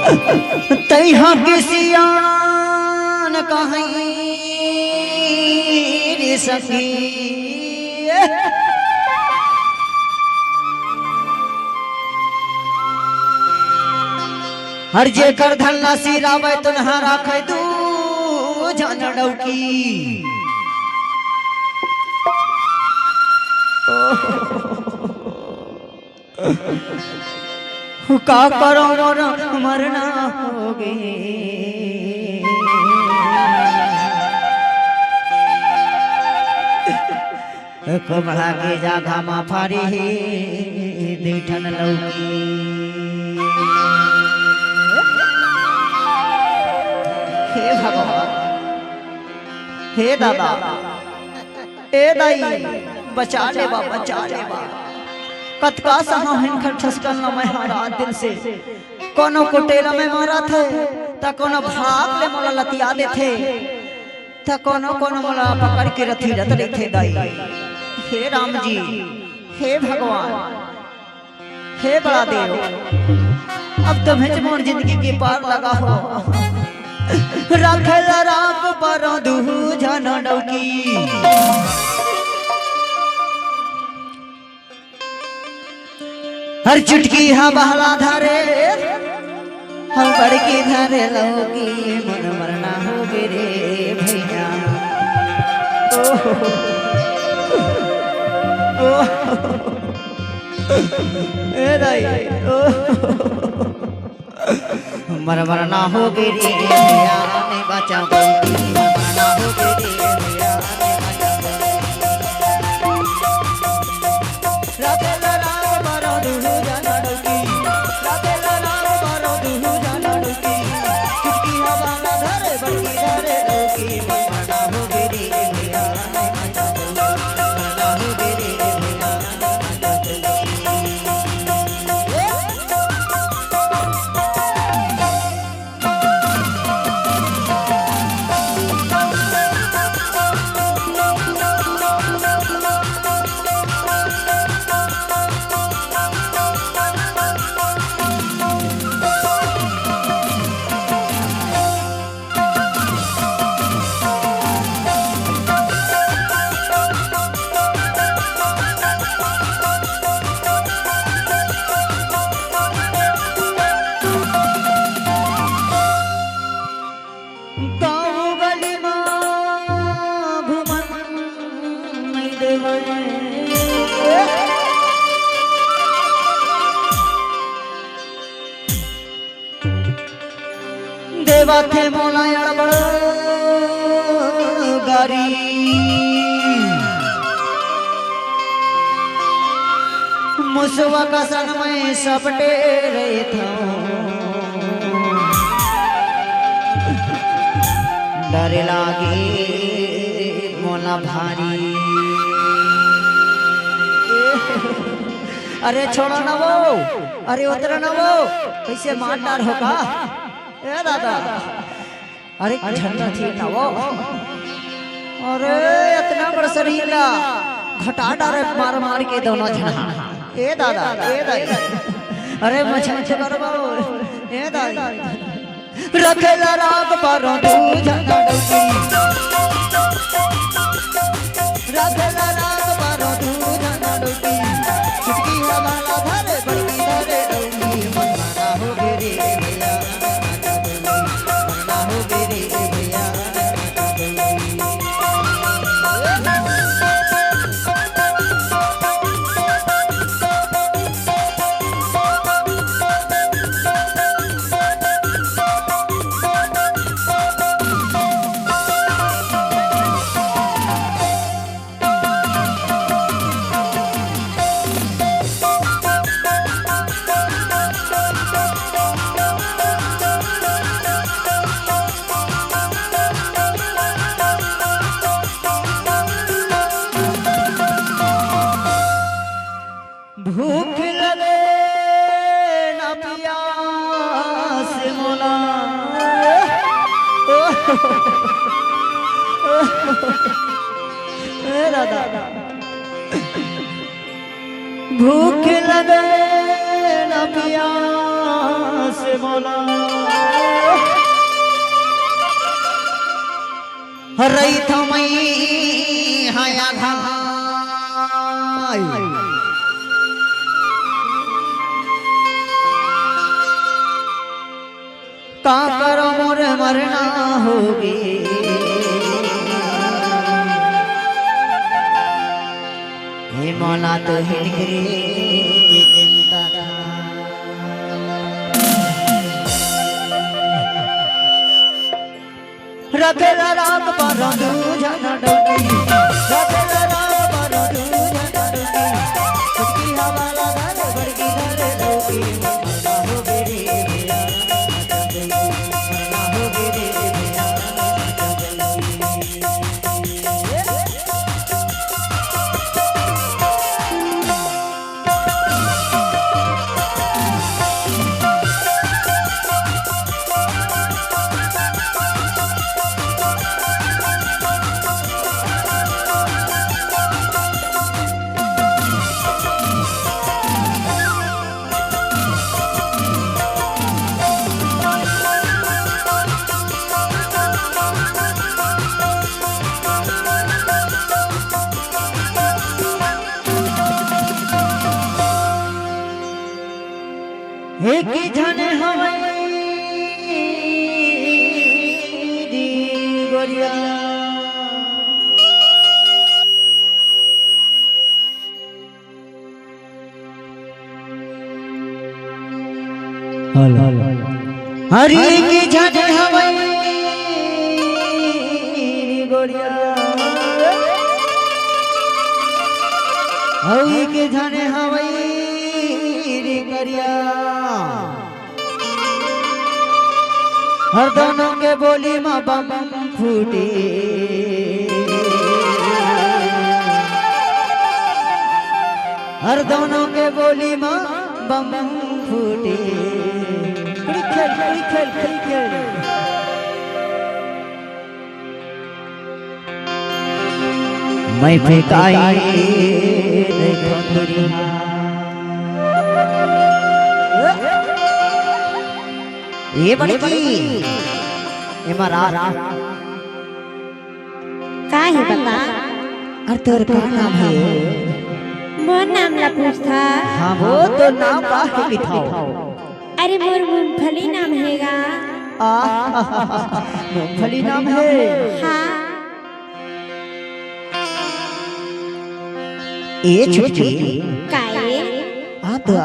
तैहा किसियान कहीं रे सखी हर जे कर धन्ना सिरावे तुन्हा राखे दू जान डौकी का करो मरना होगे कमला के जागा मा फारी देठन लौकी हे भगवान हे दादा ए दाई बचा ले कतका सहा हिनकर ठसकन न मैं हारा दिल से कोनो कुटेला में मारा थे त कोनो भाग ले मोला लतिया दे थे त कोनो मोला पकड़ के रथी रत रही थे दाई हे राम जी हे भगवान हे बड़ा देव अब तो भेज मोर जिंदगी के पार लगा हो रखल राम पर दू जन डौकी हर चुटकी हा बहला धारे हम बड़की धारे लौकी मन मरना हो गे रे भैया ए दाई मरना हो गे रे भैया ने बचा मरना हो गे रे भैया देवा थे मोला अड़बड़ गारी मुसवा का सन में सपटे रहे था डर लागे मोला भारी अरे छोड़ो ना वो अरे उतरो ना वो कैसे मार डार होगा ए दादा अरे झंडा थी ना वो अरे इतना बड़ा शरीर का घटा डारे मार के दोनों झंडा ए दादा अरे मछा करबो ए दादा रखेला राग पर तू झंडा डौकी रखेला राग पर तू झंडा डौकी चुटकी हमारा धरे बड़की धरे डौकी मरना हो गे रे भैया भूख लगे ना प्यास मोला दादा भूख लगे ना प्यास मोला रही थमई हाया घाय का करो मोर मरना होगे हे मौला तो हिनकरे चिंता रखे राग पर दूझन डोली रखे राग पर दूझन डोली उसकी हवा लगा रे बड़की धरे डोली ना हो बेरे भैया ना हो बेरे भैया एक जन हमारी गोरिया हरी की जन हमारी गोरिया हरी की जन हमारी गरिया हर दोनों के बोली माँ बम फूटे हर दोनों के बोली माँ बम फूटे खेल मैं फेंकाई ये बड़ी ये मारा का है बता और तेरा क्या नाम है मोर नाम ला पूछता हाँ वो तो नाम काहे बिठाओ अरे मोर मूंगफली नाम हैगा मूंगफली नाम है हाँ ये छुट्टी काए आता